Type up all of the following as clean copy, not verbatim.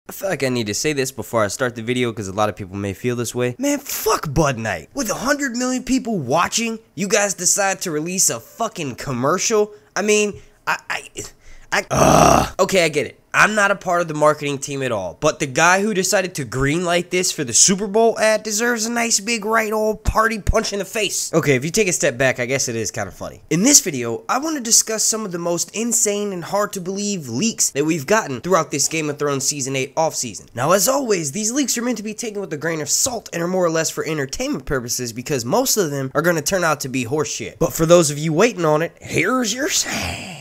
I feel like I need to say this before I start the video because a lot of people may feel this way. Man, fuck Bud Night. With 100 million people watching, you guys decide to release a fucking commercial? I mean, okay, I get it. I'm not a part of the marketing team at all, but the guy who decided to greenlight this for the Super Bowl ad deserves a nice big right old party punch in the face. Okay, if you take a step back, I guess it is kind of funny. In this video, I want to discuss some of the most insane and hard to believe leaks that we've gotten throughout this Game of Thrones Season 8 off-season. Now, as always, these leaks are meant to be taken with a grain of salt and are more or less for entertainment purposes because most of them are going to turn out to be horseshit. But for those of you waiting on it, here's your say.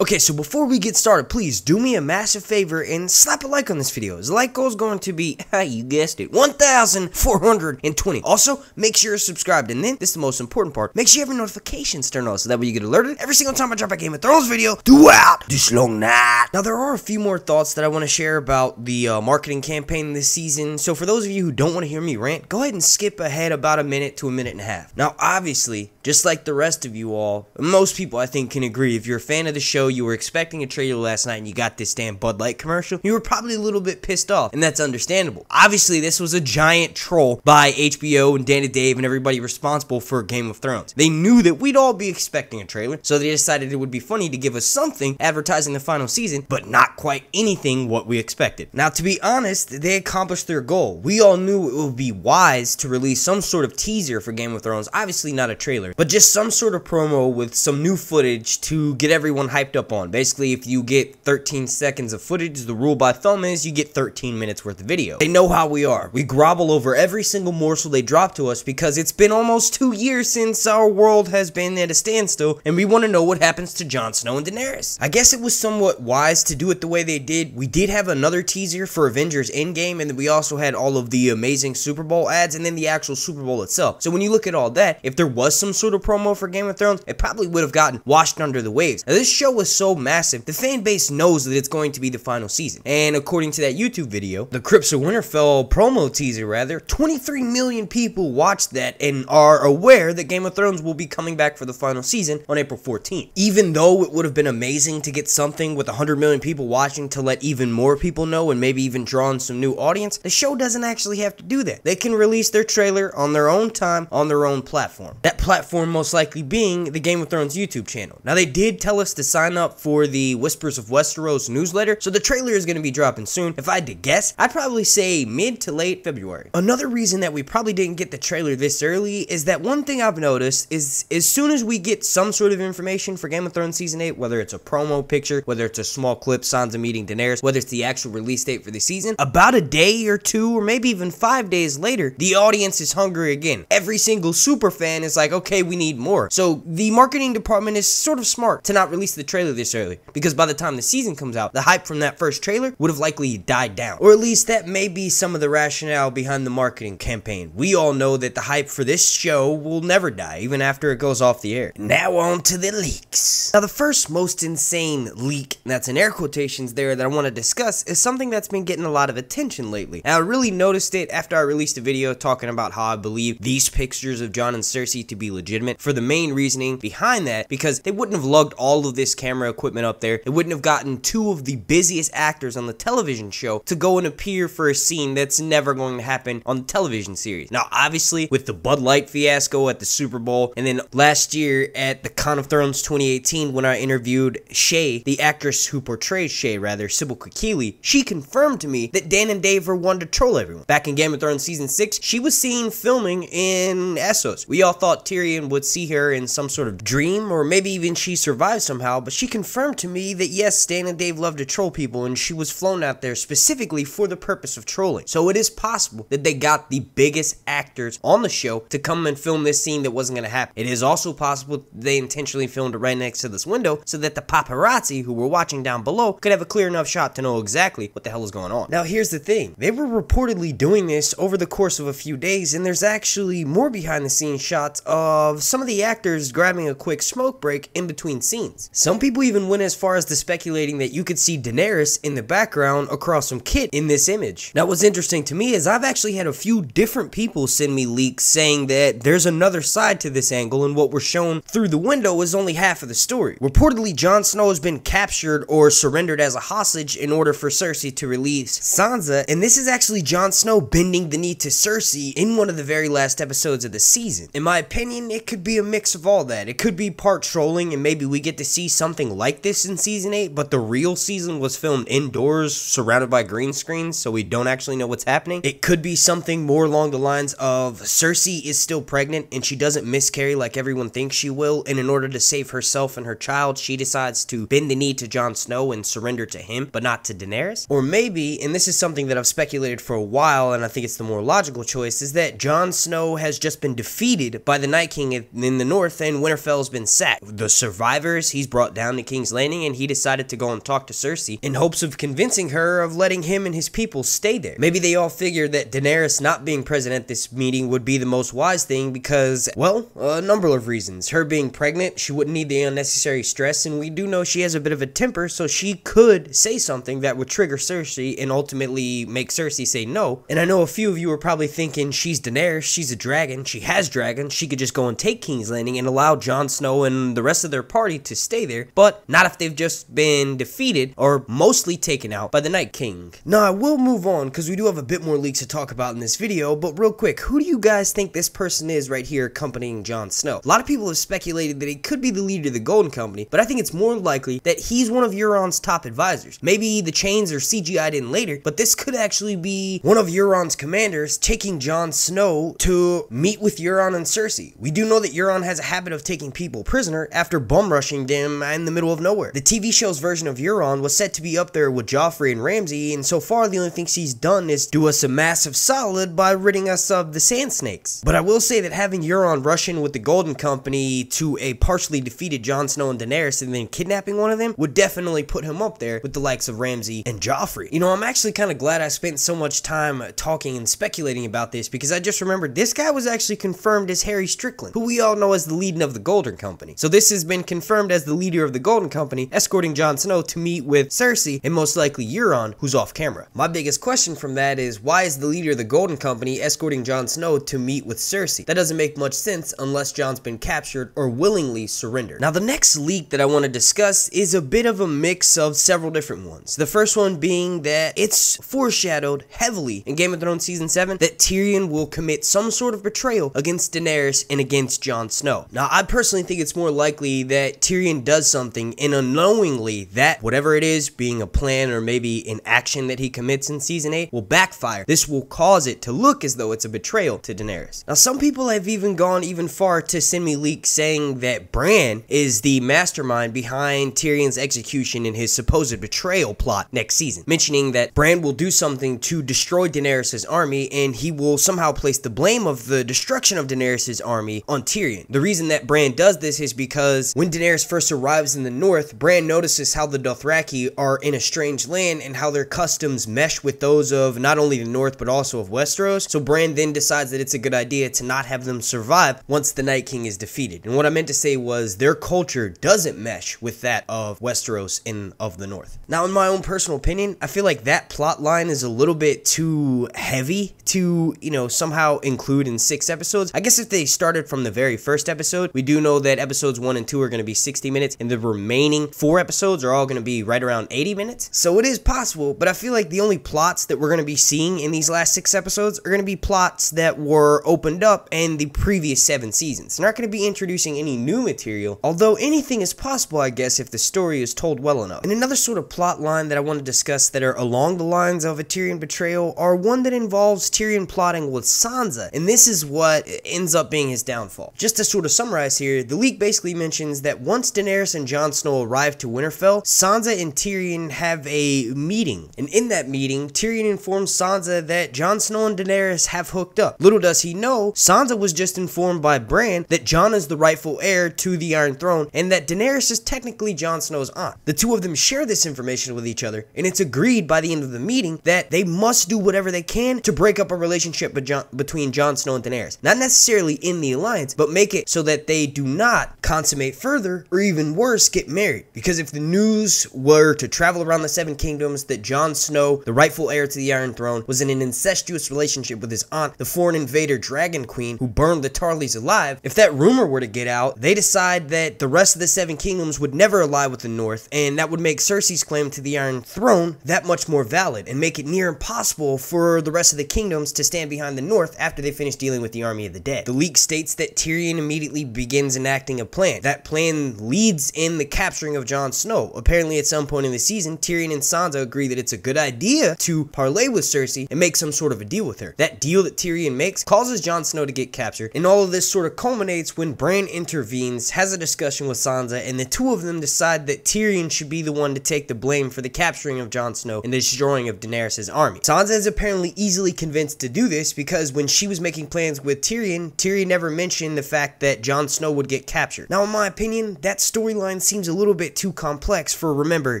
Okay, so before we get started, please do me a massive favor and slap a like on this video. His like goal is going to be, you guessed it, 1,420. Also, make sure you're subscribed, and then, this is the most important part, make sure you have your notifications turned on so that way you get alerted every single time I drop a Game of Thrones video throughout this long night. Now, there are a few more thoughts that I want to share about the marketing campaign this season, so for those of you who don't want to hear me rant, go ahead and skip ahead about a minute to a minute and a half. Now, obviously, just like the rest of you all, most people I think can agree, if you're a fan of the show, you were expecting a trailer last night and you got this damn Bud Light commercial, you were probably a little bit pissed off, and that's understandable. Obviously, this was a giant troll by HBO and Dana Dave and everybody responsible for Game of Thrones. They knew that we'd all be expecting a trailer, so they decided it would be funny to give us something advertising the final season, but not quite anything what we expected. Now, to be honest, they accomplished their goal. We all knew it would be wise to release some sort of teaser for Game of Thrones, obviously not a trailer, but just some sort of promo with some new footage to get everyone hyped up on. Basically, if you get 13 seconds of footage, the rule by thumb is you get 13 minutes worth of video. They know how we are. We grovel over every single morsel they drop to us because it's been almost 2 years since our world has been at a standstill, and we want to know what happens to Jon Snow and Daenerys. I guess it was somewhat wise to do it the way they did. We did have another teaser for Avengers End Game, and then we also had all of the amazing Super Bowl ads, and then the actual Super Bowl itself. So when you look at all that, if there was some sort of promo for Game of Thrones, it probably would have gotten washed under the waves. Now, this show was so massive, the fan base knows that it's going to be the final season. And according to that YouTube video, the Crypts of Winterfell promo teaser rather, 23 million people watched that and are aware that Game of Thrones will be coming back for the final season on April 14th. Even though it would have been amazing to get something with 100 million people watching to let even more people know and maybe even draw in some new audience, the show doesn't actually have to do that. They can release their trailer on their own time on their own platform. That platform most likely being the Game of Thrones YouTube channel. Now, they did tell us to sign up for the Whispers of Westeros newsletter, so the trailer is going to be dropping soon. If I had to guess, I'd probably say mid to late February. Another reason that we probably didn't get the trailer this early is that one thing I've noticed is as soon as we get some sort of information for Game of Thrones Season 8, whether it's a promo picture, whether it's a small clip, Sansa meeting Daenerys, whether it's the actual release date for the season, about a day or two or maybe even 5 days later, the audience is hungry again. Every single super fan is like, okay, we need more. So the marketing department is sort of smart to not release the trailer this early, because by the time the season comes out, the hype from that first trailer would have likely died down. Or at least that may be some of the rationale behind the marketing campaign. We all know that the hype for this show will never die, even after it goes off the air. Now on to the leaks. Now, the first most insane leak, and that's in air quotations there, that I want to discuss is something that's been getting a lot of attention lately. And I really noticed it after I released a video talking about how I believe these pictures of Jon and Cersei to be legitimate, for the main reasoning behind that, because they wouldn't have lugged all of this camera equipment up there. They wouldn't have gotten two of the busiest actors on the television show to go and appear for a scene that's never going to happen on the television series. Now, obviously, with the Bud Light fiasco at the Super Bowl, and then last year at the Con of Thrones 2018 when I interviewed Shay, the actress who portrays Shay, rather, Sybil Kikili, she confirmed to me that Dan and Dave were one to troll everyone. Back in Game of Thrones Season 6, she was seen filming in Essos. We all thought Tyrion would see her in some sort of dream, or maybe even she survived somehow, but she confirmed to me that yes, Dan and Dave love to troll people, and she was flown out there specifically for the purpose of trolling. So it is possible that they got the biggest actors on the show to come and film this scene that wasn't going to happen. It is also possible they intentionally filmed it right next to this window so that the paparazzi who were watching down below could have a clear enough shot to know exactly what the hell is going on. Now, here's the thing. They were reportedly doing this over the course of a few days, and there's actually more behind the scenes shots of some of the actors grabbing a quick smoke break in between scenes. Some people people even went as far as to speculating that you could see Daenerys in the background across from Kit in this image. Now what's interesting to me is I've actually had a few different people send me leaks saying that there's another side to this angle, and what we're shown through the window is only half of the story. Reportedly, Jon Snow has been captured or surrendered as a hostage in order for Cersei to release Sansa, and this is actually Jon Snow bending the knee to Cersei in one of the very last episodes of the season. In my opinion, it could be a mix of all that. It could be part trolling, and maybe we get to see something like this in season 8, but the real season was filmed indoors surrounded by green screens, so we don't actually know what's happening. It could be something more along the lines of Cersei is still pregnant and she doesn't miscarry like everyone thinks she will, and in order to save herself and her child, she decides to bend the knee to Jon Snow and surrender to him, but not to Daenerys. Or maybe, and this is something that I've speculated for a while, and I think it's the more logical choice, is that Jon Snow has just been defeated by the Night King in the north, and Winterfell's been sacked. The survivors he's brought down to King's Landing, and he decided to go and talk to Cersei in hopes of convincing her of letting him and his people stay there. Maybe they all figured that Daenerys not being present at this meeting would be the most wise thing because, well, a number of reasons. Her being pregnant, she wouldn't need the unnecessary stress, and we do know she has a bit of a temper, so she could say something that would trigger Cersei and ultimately make Cersei say no. And I know a few of you are probably thinking, she's Daenerys, she's a dragon, she has dragons, she could just go and take King's Landing and allow Jon Snow and the rest of their party to stay there, but not if they've just been defeated or mostly taken out by the Night King. Now, I will move on because we do have a bit more leaks to talk about in this video, but real quick, who do you guys think this person is right here accompanying Jon Snow? A lot of people have speculated that he could be the leader of the Golden Company, but I think it's more likely that he's one of Euron's top advisors. Maybe the chains are CGI'd in later, but this could actually be one of Euron's commanders taking Jon Snow to meet with Euron and Cersei. We do know that Euron has a habit of taking people prisoner after bum rushing them in the middle of nowhere. The TV show's version of Euron was set to be up there with Joffrey and Ramsay, and so far the only things he's done is do us a massive solid by ridding us of the Sand Snakes. But I will say that having Euron rush in with the Golden Company to a partially defeated Jon Snow and Daenerys and then kidnapping one of them would definitely put him up there with the likes of Ramsay and Joffrey. You know, I'm actually kind of glad I spent so much time talking and speculating about this because I just remembered this guy was actually confirmed as Harry Strickland, who we all know as the leader of the Golden Company. So this has been confirmed as the leader of the Golden Company, escorting Jon Snow to meet with Cersei and most likely Euron, who's off camera. My biggest question from that is, why is the leader of the Golden Company escorting Jon Snow to meet with Cersei? That doesn't make much sense unless Jon's been captured or willingly surrendered. Now, the next leak that I want to discuss is a bit of a mix of several different ones. The first one being that it's foreshadowed heavily in Game of Thrones Season 7 that Tyrion will commit some sort of betrayal against Daenerys and against Jon Snow. Now, I personally think it's more likely that Tyrion does something and unknowingly that, whatever it is, being a plan or maybe an action that he commits in Season 8, will backfire. This will cause it to look as though it's a betrayal to Daenerys. Now, some people have even gone even far to send me leaks saying that Bran is the mastermind behind Tyrion's execution in his supposed betrayal plot next season, mentioning that Bran will do something to destroy Daenerys' army and he will somehow place the blame of the destruction of Daenerys' army on Tyrion. The reason that Bran does this is because when Daenerys first arrives in the north, Bran notices how the Dothraki are in a strange land and how their customs mesh with those of not only the north but also of Westeros. So Bran then decides that it's a good idea to not have them survive once the Night King is defeated. And what I meant to say was their culture doesn't mesh with that of Westeros and of the north. Now, in my own personal opinion, I feel like that plot line is a little bit too heavy to, you know, somehow include in 6 episodes. I guess if they started from the very first episode, we do know that episodes 1 and 2 are going to be 60 minutes and the remaining 4 episodes are all going to be right around 80 minutes. So it is possible, but I feel like the only plots that we're going to be seeing in these last 6 episodes are going to be plots that were opened up in the previous 7 seasons. They're not going to be introducing any new material, although anything is possible, I guess, if the story is told well enough. And another sort of plot line that I want to discuss that are along the lines of a Tyrion betrayal are one that involves Tyrion plotting with Sansa, and this is what ends up being his downfall. Just to sort of summarize here, the leak basically mentions that once Daenerys and Jon Snow arrive to Winterfell, Sansa and Tyrion have a meeting, and in that meeting, Tyrion informs Sansa that Jon Snow and Daenerys have hooked up. Little does he know, Sansa was just informed by Bran that Jon is the rightful heir to the Iron Throne, and that Daenerys is technically Jon Snow's aunt. The two of them share this information with each other, and it's agreed by the end of the meeting that they must do whatever they can to break up a relationship between Jon Snow and Daenerys. Not necessarily in the alliance, but make it so that they do not consummate further, or even worse, first get married, because if the news were to travel around the Seven Kingdoms that Jon Snow, the rightful heir to the Iron Throne, was in an incestuous relationship with his aunt, the foreign invader Dragon Queen, who burned the Tarleys alive, if that rumor were to get out, they decide that the rest of the Seven Kingdoms would never ally with the North, and that would make Cersei's claim to the Iron Throne that much more valid, and make it near impossible for the rest of the kingdoms to stand behind the North after they finish dealing with the army of the dead. The leak states that Tyrion immediately begins enacting a plan. That plan leads in the capturing of Jon Snow. Apparently at some point in the season, Tyrion and Sansa agree that it's a good idea to parlay with Cersei and make some sort of a deal with her. That deal that Tyrion makes causes Jon Snow to get captured, and all of this sort of culminates when Bran intervenes, has a discussion with Sansa, and the two of them decide that Tyrion should be the one to take the blame for the capturing of Jon Snow and the destroying of Daenerys' army. Sansa is apparently easily convinced to do this because when she was making plans with Tyrion, Tyrion never mentioned the fact that Jon Snow would get captured. Now, in my opinion, that storyline seems a little bit too complex for, remember,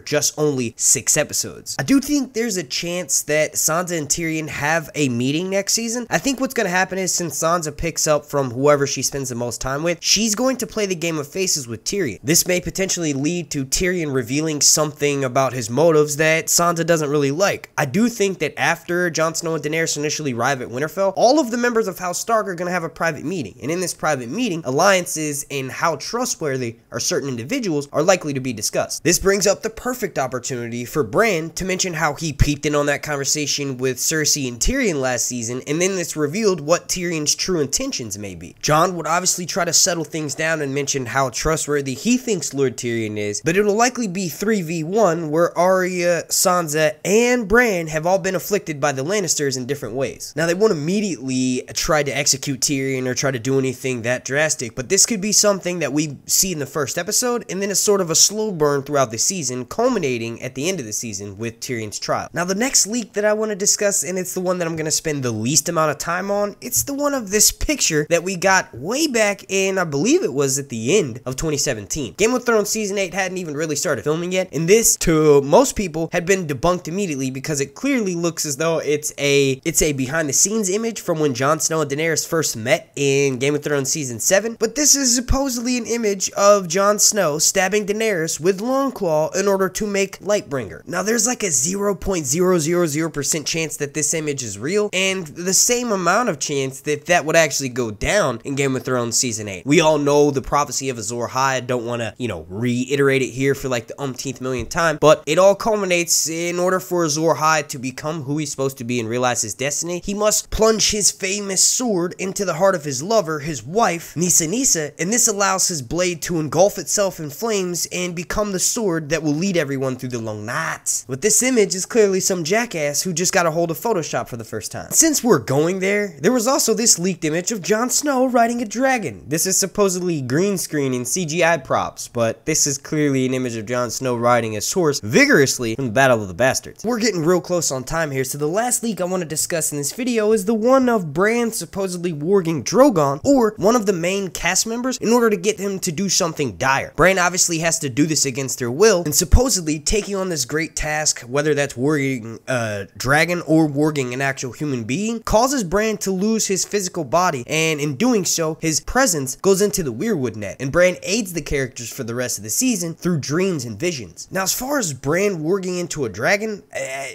just only 6 episodes. I do think there's a chance that Sansa and Tyrion have a meeting next season. I think what's going to happen is, since Sansa picks up from whoever she spends the most time with, she's going to play the game of faces with Tyrion. This may potentially lead to Tyrion revealing something about his motives that Sansa doesn't really like. I do think that after Jon Snow and Daenerys initially arrive at Winterfell, all of the members of House Stark are going to have a private meeting, and in this private meeting, alliances and how trustworthy are certain individuals are likely to be discussed. This brings up the perfect opportunity for Bran to mention how he peeked in on that conversation with Cersei and Tyrion last season, and then it's revealed what Tyrion's true intentions may be. Jon would obviously try to settle things down and mention how trustworthy he thinks Lord Tyrion is, but it'll likely be 3v1 where Arya, Sansa, and Bran have all been afflicted by the Lannisters in different ways. Now, they won't immediately try to execute Tyrion or try to do anything that drastic, but this could be something that we see in the first episode, and then it's sort of a slow burn throughout the season, culminating at the end of the season with Tyrion's trial. Now, the next leak that I want to discuss, and it's the one that I'm going to spend the least amount of time on, it's the one of this picture that we got way back in, I believe it was at the end of 2017. Game of Thrones Season 8 hadn't even really started filming yet, and this, to most people, had been debunked immediately because it clearly looks as though it's a behind-the-scenes image from when Jon Snow and Daenerys first met in Game of Thrones Season 7, but this is supposedly an image of Jon Snow stabbing Daenerys with Longclaw in order to make Lightbringer. Now, there's like a 0.000% chance that this image is real, and the same amount of chance that that would actually go down in Game of Thrones Season 8. We all know the prophecy of Azor Ahai. I don't want to, reiterate it here for like the umpteenth millionth time, but it all culminates in order for Azor Ahai to become who he's supposed to be and realize his destiny, he must plunge his famous sword into the heart of his lover, his wife, Nissa Nissa, and this allows his blade to engulf itself in flames and become the sword that will lead everyone through the long nights. But this image is clearly some jackass who just got a hold of Photoshop for the first time. Since we're going there was also this leaked image of Jon Snow riding a dragon. This is supposedly green screen and CGI props, but this is clearly an image of Jon Snow riding a horse vigorously from the Battle of the Bastards. We're getting real close on time here, so the last leak I want to discuss in this video is the one of Bran supposedly warging Drogon, or one of the main cast members, in order to get him to do something dire. Bran obviously has to do this against their will, and supposedly taking on this great task, whether that's warging a dragon or warging an actual human being, causes Bran to lose his physical body, and in doing so, his presence goes into the Weirwood net, and Bran aids the characters for the rest of the season through dreams and visions. Now, as far as Bran warging into a dragon,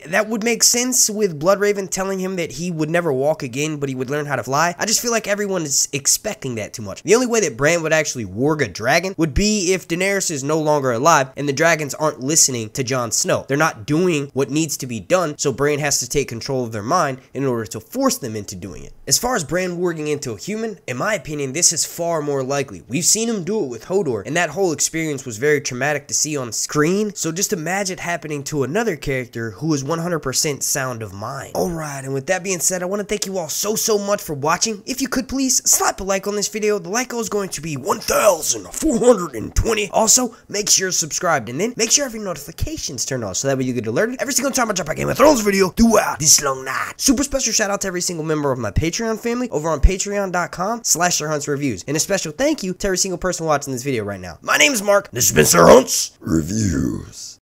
that would make sense with Bloodraven telling him that he would never walk again, but he would learn how to fly. I just feel like everyone is expecting that too much. The only way that Bran would actually warg a dragon would be if Daenerys is no longer alive and the dragons aren't listening to Jon Snow. They're not doing what needs to be done, so Bran has to take control of their mind in order to force them into doing it. As far as Bran warging into a human, in my opinion, this is far more likely. We've seen him do it with Hodor, and that whole experience was very traumatic to see on screen, so just imagine it happening to another character who is 100% sound of mind. Alright, and with that being said, I want to thank you all so much for watching. If you could please slap a like on this video. The like goal is going to be 1,420. Also, make sure you're subscribed, and then make sure every notifications turned on so that way you get alerted every single time I drop a Game of Thrones video throughout this long night. Super special shout out to every single member of my Patreon family over on patreon.com/SirHuntsReviews, and a special thank you to every single person watching this video right now. My name is Mark. This has been Sir Hunts Reviews.